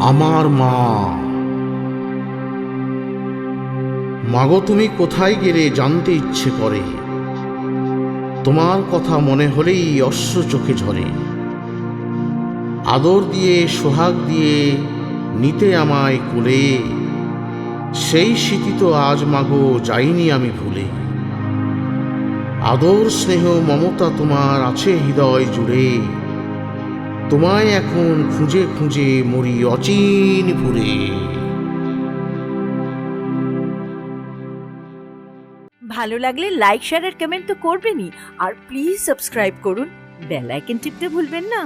আমার মা। মাগো, তুমি কোথায় গেলে জানতে ইচ্ছে করে। তোমার কথা মনে হলেই অশ্রু চোখে ঝরে। আদর দিয়ে সোহাগ দিয়ে নিতে আমায় কোলে, সেই স্মৃতি তো আজ মাগো যাইনি আমি ভুলে। আদর স্নেহ মমতা তোমার আছে হৃদয় জুড়ে, তোমায় এখন খুঁজে খুঁজে মরি অচিনপুরে। ভালো লাগলে লাইক শেয়ার আর কমেন্ট তো করবেনই, আর প্লিজ সাবস্ক্রাইব করুন, বেল আইকন টিপতে ভুলবেন না।